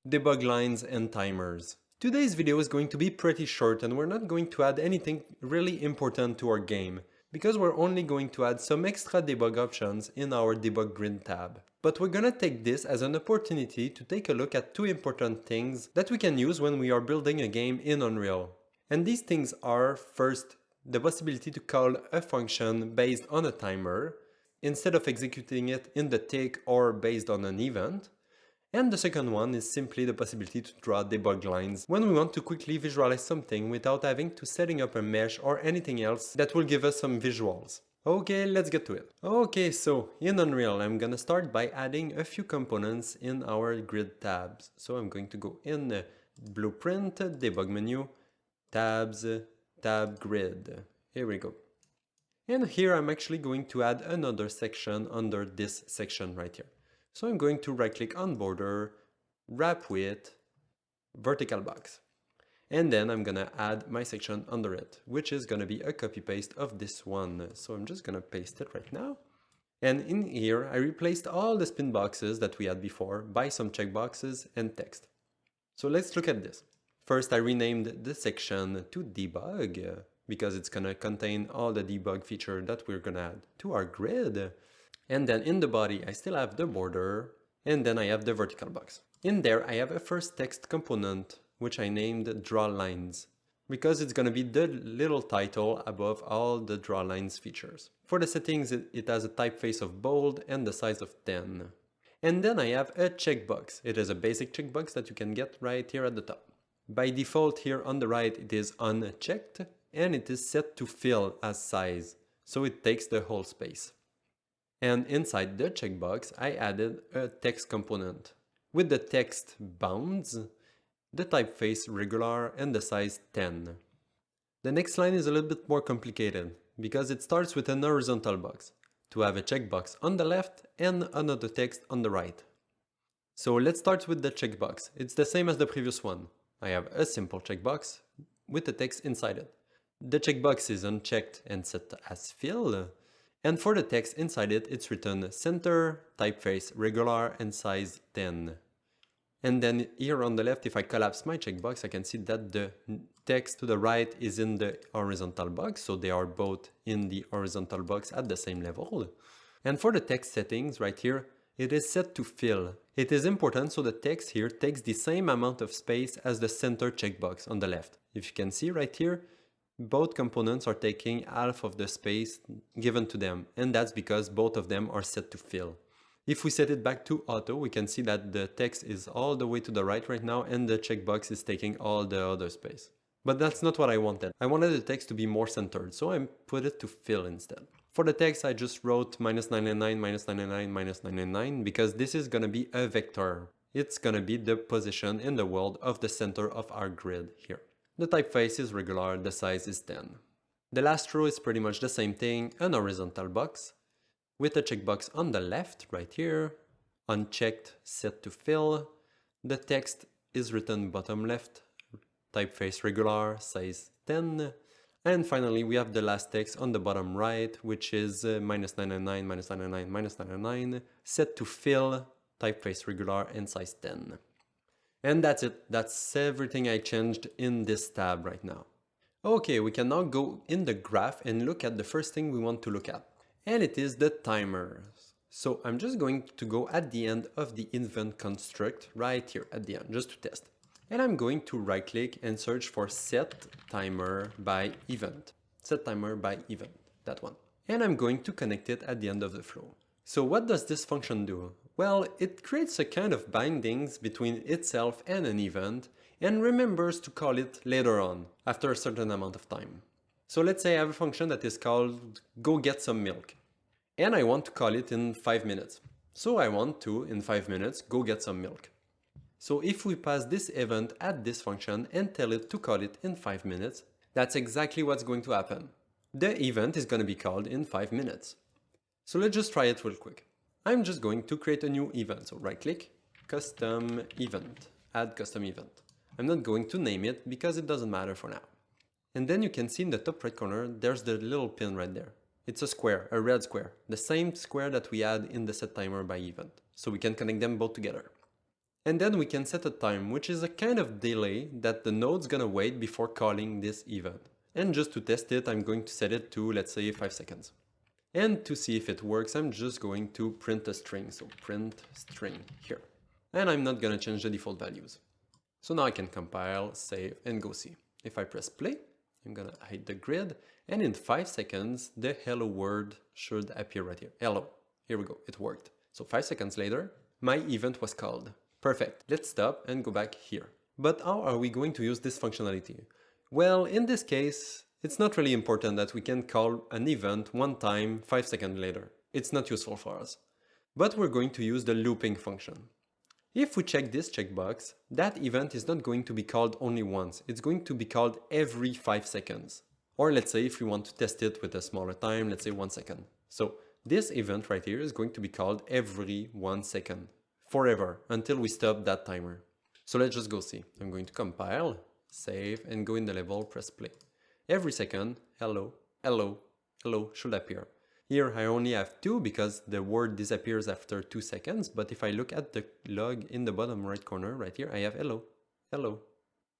debug lines and timers. Today's video is going to be pretty short and we're not going to add anything really important to our game because we're only going to add some extra debug options in our debug grid tab. But we're gonna take this as an opportunity to take a look at two important things that we can use when we are building a game in Unreal. And these things are, first, the possibility to call a function based on a timer instead of executing it in the tick or based on an event. And the second one is simply the possibility to draw debug lines when we want to quickly visualize something without having to setting up a mesh or anything else that will give us some visuals. Okay, let's get to it. Okay, so in Unreal, I'm gonna start by adding a few components in our grid tabs. So I'm going to go in Blueprint, Debug menu, Tabs, Tab Grid. Here we go. And here I'm actually going to add another section under this section right here. So I'm going to right click on border, wrap with, vertical box. And then I'm gonna add my section under it, which is gonna be a copy paste of this one. So I'm just gonna paste it right now. And in here, I replaced all the spin boxes that we had before by some checkboxes and text. So let's look at this. First, I renamed the section to debug because it's gonna contain all the debug feature that we're gonna add to our grid. And then in the body, I still have the border, and then I have the vertical box. In there, I have a first text component, which I named DrawLines, because it's gonna be the little title above all the DrawLines features. For the settings, it has a typeface of bold and the size of 10. And then I have a checkbox. It is a basic checkbox that you can get right here at the top. By default here on the right, it is unchecked, and it is set to fill as size, so it takes the whole space. And inside the checkbox, I added a text component with the text bounds, the typeface regular, and the size 10. The next line is a little bit more complicated because it starts with an horizontal box to have a checkbox on the left and another text on the right. So let's start with the checkbox. It's the same as the previous one. I have a simple checkbox with the text inside it. The checkbox is unchecked and set as fill. And for the text inside it, it's written center, typeface regular, and size 10. And then here on the left, if I collapse my checkbox, I can see that the text to the right is in the horizontal box. So they are both in the horizontal box at the same level. And for the text settings right here, it is set to fill. It is important so the text here takes the same amount of space as the center checkbox on the left. If you can see right here, both components are taking half of the space given to them, and that's because both of them are set to fill. If we set it back to auto, we can see that the text is all the way to the right now and the checkbox is taking all the other space. But that's not what I wanted. I wanted the text to be more centered, so I put it to fill instead. For the text, I just wrote -999, -999, -999 because this is gonna be a vector. It's gonna be the position in the world of the center of our grid here. The typeface is regular, the size is 10. The last row is pretty much the same thing, an horizontal box, with a checkbox on the left, right here, unchecked, set to fill. The text is written bottom left, typeface regular, size 10. And finally, we have the last text on the bottom right, which is -999, -999, -999, set to fill, typeface regular, and size 10. And that's it. That's everything I changed in this tab right now. Okay, we can now go in the graph and look at the first thing we want to look at. And it is the timers. So I'm just going to go at the end of the event construct right here at the end, just to test. And I'm going to right click and search for set timer by event. Set timer by event, that one. And I'm going to connect it at the end of the flow. So what does this function do? Well, it creates a kind of bindings between itself and an event and remembers to call it later on, after a certain amount of time. So let's say I have a function that is called go get some milk. And I want to call it in 5 minutes. So I want to, in 5 minutes, go get some milk. So if we pass this event at this function and tell it to call it in 5 minutes, that's exactly what's going to happen. The event is going to be called in 5 minutes. So let's just try it real quick. I'm just going to create a new event. So right click, custom event, add custom event. I'm not going to name it because it doesn't matter for now. And then you can see in the top right corner, there's the little pin right there. It's a square, a red square, the same square that we had in the set timer by event. So we can connect them both together. And then we can set a time, which is a kind of delay that the node's gonna wait before calling this event. And just to test it, I'm going to set it to, let's say, 5 seconds. And to see if it works, I'm just going to print a string. So print string here. And I'm not gonna change the default values. So now I can compile, save, and go see. If I press play, I'm gonna hide the grid, and in 5 seconds, the hello word should appear right here. Hello. Here we go, it worked. So 5 seconds later, my event was called. Perfect. Let's stop and go back here. But how are we going to use this functionality? Well, in this case, it's not really important that we can call an event one time 5 seconds later. It's not useful for us. But we're going to use the looping function. If we check this checkbox, that event is not going to be called only once. It's going to be called every 5 seconds. Or let's say if we want to test it with a smaller time, let's say 1 second. So this event right here is going to be called every 1 second. Forever, until we stop that timer. So let's just go see. I'm going to compile, save, and go in the level, press play. Every second, hello, hello, hello should appear. Here I only have 2 because the word disappears after 2 seconds, but if I look at the log in the bottom right corner, right here, I have hello, hello,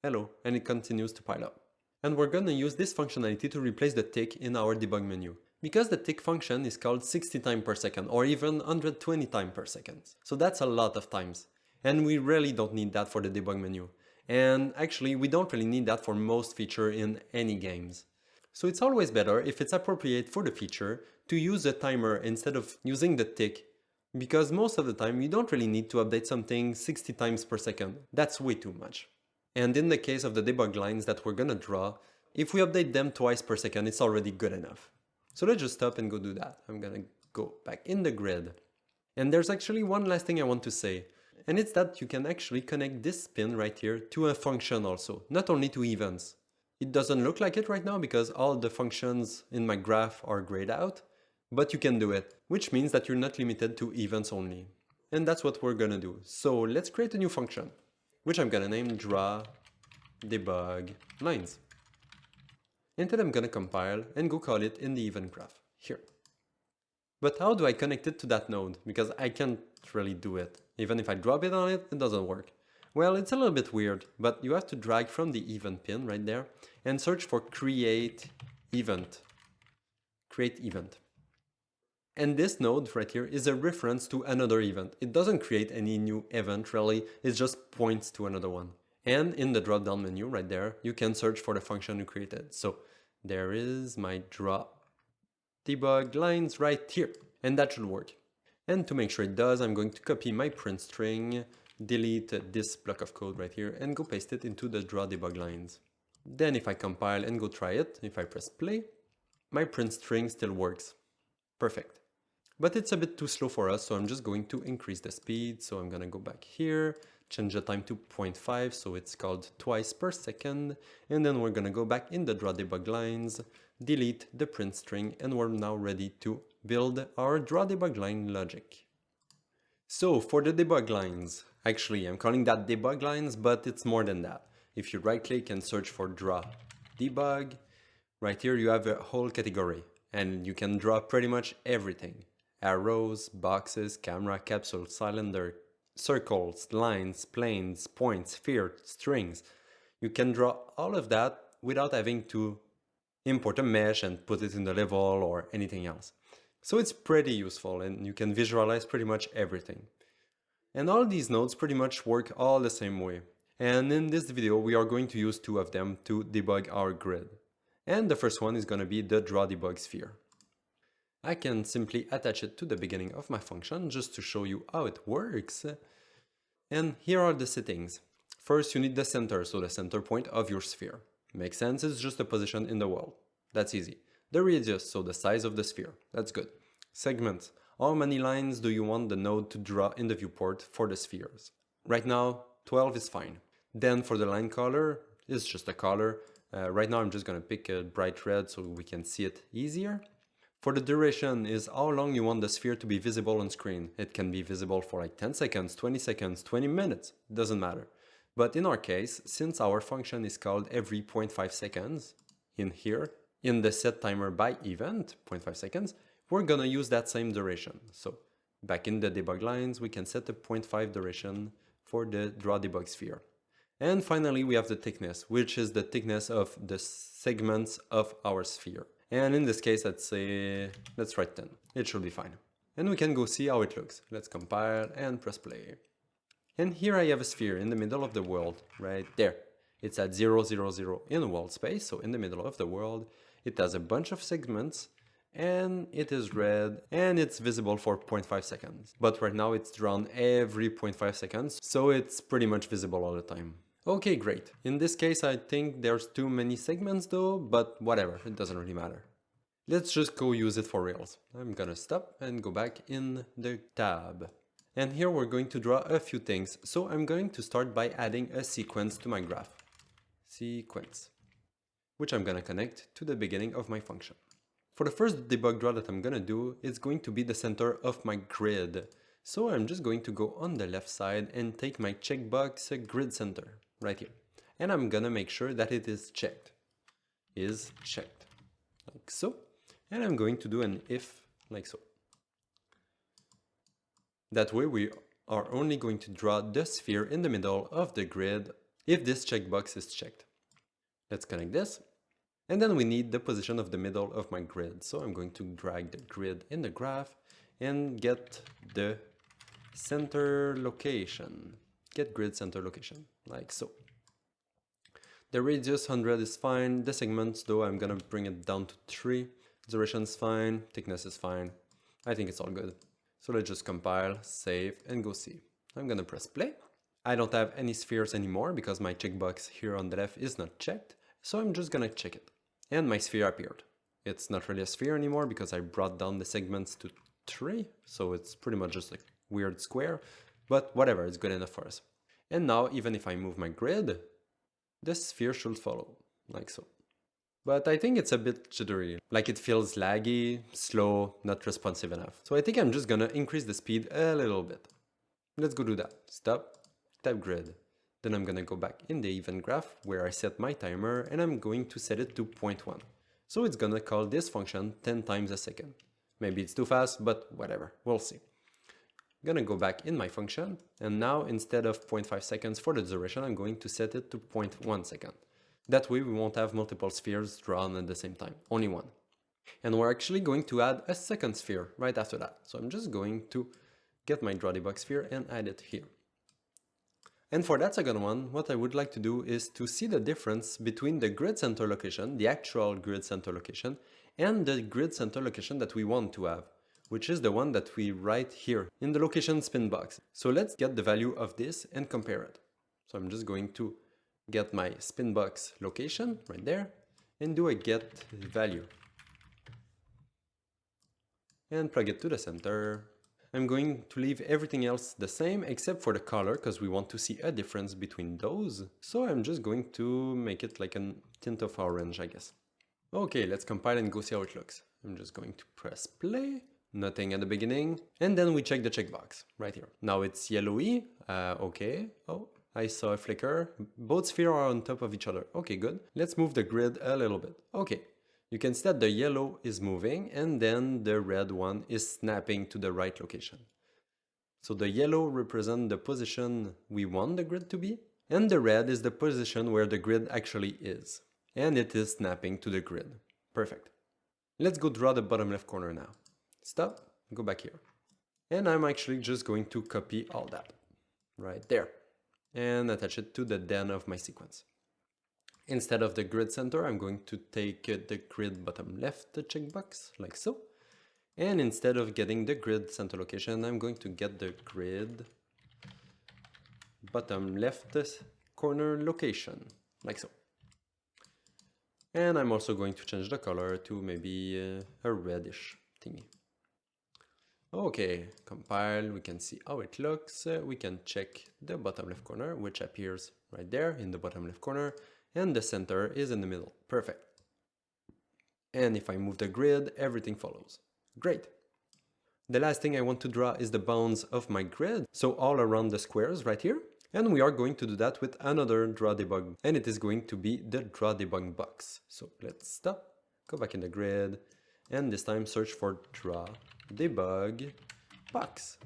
hello, and it continues to pile up. And we're gonna use this functionality to replace the tick in our debug menu. Because the tick function is called 60 times per second or even 120 times per second. So that's a lot of times. And we really don't need that for the debug menu. And actually, we don't really need that for most features in any games. So it's always better, if it's appropriate for the feature, to use a timer instead of using the tick. Because most of the time, you don't really need to update something 60 times per second. That's way too much. And in the case of the debug lines that we're gonna draw, if we update them twice per second, it's already good enough. So let's just stop and go do that. I'm gonna go back in the grid. And there's actually one last thing I want to say. And it's that you can actually connect this pin right here to a function also, not only to events. It doesn't look like it right now because all the functions in my graph are grayed out, but you can do it, which means that you're not limited to events only. And that's what we're gonna do. So let's create a new function, which I'm gonna name DrawDebugLines. And then I'm gonna compile and go call it in the event graph, here. But how do I connect it to that node? Because I can't really do it. Even if I drop it on it, it doesn't work. Well, it's a little bit weird, but you have to drag from the event pin right there and search for create event. Create event. And this node right here is a reference to another event. It doesn't create any new event really, it just points to another one. And in the drop down menu right there, you can search for the function you created. So there is my DrawDebugLines right here, and that should work. And to make sure it does, I'm going to copy my print string, delete this block of code right here, and go paste it into the DrawDebugLines. Then if I compile and go try it, if I press play, my print string still works. Perfect. But it's a bit too slow for us, so I'm just going to increase the speed. So I'm gonna go back here, change the time to 0.5, so it's called twice per second. And then we're gonna go back in the DrawDebugLines, delete the print string, and we're now ready to build our DrawDebugLine logic. So for the debug lines, actually I'm calling that debug lines, but it's more than that. If you right click and search for draw debug, right here you have a whole category and you can draw pretty much everything. Arrows, boxes, camera, capsule, cylinder, circles, lines, planes, points, sphere, strings. You can draw all of that without having to import a mesh and put it in the level or anything else. So it's pretty useful and you can visualize pretty much everything. And all these nodes pretty much work all the same way. And in this video we are going to use 2 of them to debug our grid. And the first one is going to be the DrawDebug sphere. I can simply attach it to the beginning of my function just to show you how it works. And here are the settings. First you need the center, so the center point of your sphere. Makes sense, it's just a position in the world. That's easy. The radius, so the size of the sphere. That's good. Segments. How many lines do you want the node to draw in the viewport for the spheres? Right now, 12 is fine. Then for the line color, it's just a color. Right now I'm just gonna pick a bright red so we can see it easier. For the duration is how long you want the sphere to be visible on screen. It can be visible for like 10 seconds, 20 seconds, 20 minutes, doesn't matter. But in our case, since our function is called every 0.5 seconds, in here, in the set timer by event, 0.5 seconds, we're gonna use that same duration. So back in the debug lines, we can set a 0.5 duration for the DrawDebug sphere. And finally, we have the thickness, which is the thickness of the segments of our sphere. And in this case, let's write 10. It should be fine. And we can go see how it looks. Let's compile and press play. And here I have a sphere in the middle of the world, right there. It's at 0, 0, 0 in world space, so in the middle of the world. It has a bunch of segments, and it is red, and it's visible for 0.5 seconds. But right now it's drawn every 0.5 seconds, so it's pretty much visible all the time. Okay, great. In this case, I think there's too many segments though, but whatever, it doesn't really matter. Let's just go use it for Rails. I'm gonna stop and go back in the tab. And here we're going to draw a few things. So I'm going to start by adding a sequence to my graph. Sequence. Which I'm gonna connect to the beginning of my function. For the first debug draw that I'm gonna do, it's going to be the center of my grid. So I'm just going to go on the left side and take my checkbox GridCenter right here. And I'm gonna make sure that it is checked. Is checked. Like so. And I'm going to do an if like so. That way we are only going to draw the sphere in the middle of the grid if this checkbox is checked. Let's connect this. And then we need the position of the middle of my grid. So I'm going to drag the grid in the graph and get the center location. Get grid center location, like so. The radius 100 is fine. The segments though, I'm gonna bring it down to 3. Duration is fine. Thickness is fine. I think it's all good. So let's just compile, save, and go see. I'm gonna press play. I don't have any spheres anymore because my checkbox here on the left is not checked. So I'm just gonna check it. And my sphere appeared. It's not really a sphere anymore because I brought down the segments to 3. So it's pretty much just a weird square. But whatever, it's good enough for us. And now, even if I move my grid, the sphere should follow, like so. But I think it's a bit jittery, like it feels laggy, slow, not responsive enough. So I think I'm just gonna increase the speed a little bit. Let's go do that. Stop, tap grid. Then I'm gonna go back in the event graph where I set my timer and I'm going to set it to 0.1. So it's gonna call this function 10 times a second. Maybe it's too fast, but whatever, we'll see. I'm gonna go back in my function and now instead of 0.5 seconds for the duration, I'm going to set it to 0.1 second. That way we won't have multiple spheres drawn at the same time, only one. And we're actually going to add a second sphere right after that. So I'm just going to get my DrawDebug sphere and add it here. And for that second one, what I would like to do is to see the difference between the grid center location, the actual grid center location, and the grid center location that we want to have, which is the one that we write here in the location spin box. So let's get the value of this and compare it. So I'm just going to get my spin box location right there and do a get value and plug it to the center. I'm going to leave everything else the same except for the color because we want to see a difference between those. So I'm just going to make it like a tint of orange, I guess. Okay, let's compile and go see how it looks. I'm just going to press play, nothing at the beginning, and then we check the checkbox right here. Now it's yellowy, okay. Oh, I saw a flicker. Both spheres are on top of each other. Okay, good. Let's move the grid a little bit. Okay. You can see that the yellow is moving and then the red one is snapping to the right location. So the yellow represents the position we want the grid to be, and the red is the position where the grid actually is. And it is snapping to the grid. Perfect. Let's go draw the bottom left corner now. Stop, go back here. And I'm actually just going to copy all that right there and attach it to the den of my sequence. Instead of the grid center, I'm going to take the grid bottom left checkbox, like so. And instead of getting the grid center location, I'm going to get the grid bottom left corner location, like so. And I'm also going to change the color to maybe a reddish thingy. Okay, compile, we can see how it looks. We can check the bottom left corner, which appears right there in the bottom left corner. And the center is in the middle. Perfect. And if I move the grid, everything follows. Great. The last thing I want to draw is the bounds of my grid. So all around the squares right here. And we are going to do that with another DrawDebug. And it is going to be the DrawDebug box. So let's stop, go back in the grid, and this time search for DrawDebug box.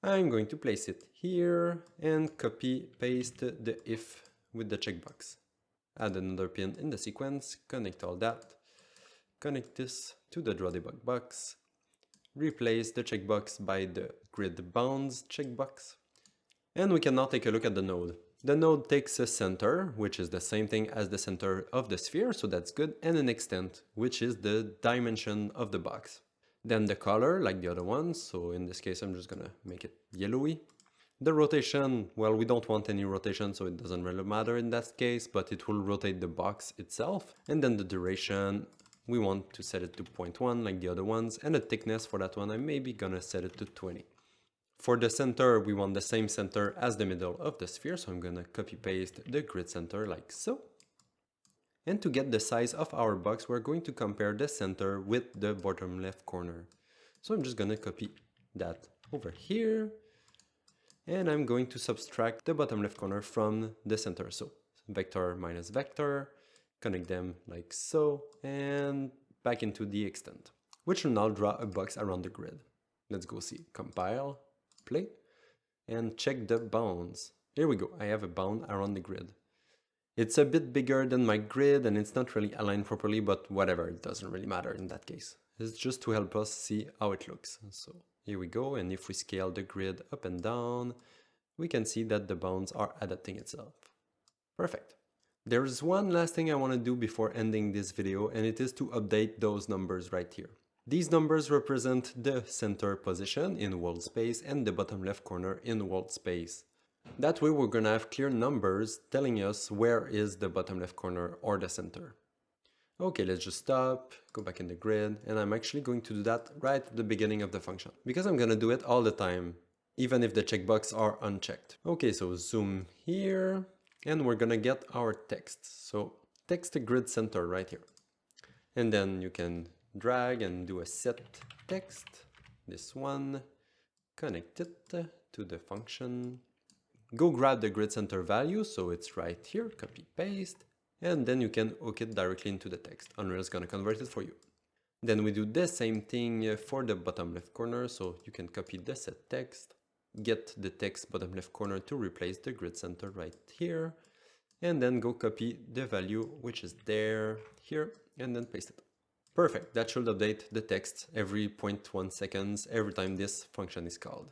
I'm going to place it here and copy paste the if with the checkbox. Add another pin in the sequence, connect all that, connect this to the DrawDebug box, replace the checkbox by the grid bounds checkbox, and we can now take a look at the node. The node takes a center, which is the same thing as the center of the sphere, so that's good, and an extent, which is the dimension of the box. Then the color, like the other ones, so in this case I'm just gonna make it yellowy. The rotation, well, we don't want any rotation, so it doesn't really matter in that case, but it will rotate the box itself. And then the duration, we want to set it to 0.1 like the other ones, and the thickness for that one, I'm maybe gonna set it to 20. For the center, we want the same center as the middle of the sphere, so I'm gonna copy paste the grid center like so. And to get the size of our box, we're going to compare the center with the bottom left corner. So I'm just gonna copy that over here, and I'm going to subtract the bottom left corner from the center. So vector minus vector, connect them like so, and back into the extent, which will now draw a box around the grid. Let's go see, compile, play, and check the bounds. Here we go, I have a bound around the grid. It's a bit bigger than my grid and it's not really aligned properly, but whatever, it doesn't really matter in that case. It's just to help us see how it looks. So here we go, and if we scale the grid up and down, we can see that the bounds are adapting itself. Perfect. There's one last thing I want to do before ending this video, and it is to update those numbers right here. These numbers represent the center position in world space and the bottom left corner in world space. That way we're gonna have clear numbers telling us where is the bottom left corner or the center. Okay, let's just stop, go back in the grid, and I'm actually going to do that right at the beginning of the function, because I'm gonna do it all the time, even if the checkbox are unchecked. Okay, so zoom here, and we're gonna get our text. So text the grid center right here. And then you can drag and do a set text, this one, connect it to the function. Go grab the grid center value, so it's right here, copy paste, and then you can hook it directly into the text. Unreal is gonna convert it for you. Then we do the same thing for the bottom left corner, so you can copy the set text, get the text bottom left corner to replace the grid center right here, and then go copy the value which is there, here, and then paste it. Perfect, that should update the text every 0.1 seconds every time this function is called.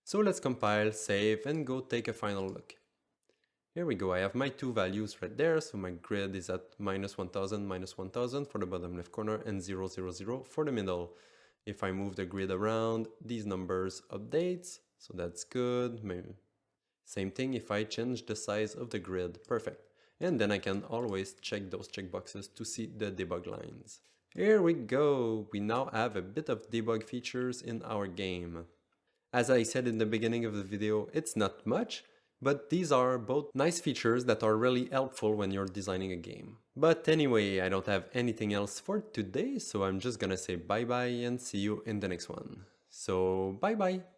So let's compile, save, and go take a final look. Here we go, I have my two values right there, so my grid is at -1000 for the bottom left corner and 000 for the middle. If I move the grid around, these numbers update, so that's good. Same thing if I change the size of the grid, perfect. And then I can always check those checkboxes to see the debug lines. Here we go, we now have a bit of debug features in our game. As I said in the beginning of the video, it's not much, but these are both nice features that are really helpful when you're designing a game. But anyway, I don't have anything else for today, so I'm just gonna say bye bye and see you in the next one. So bye bye!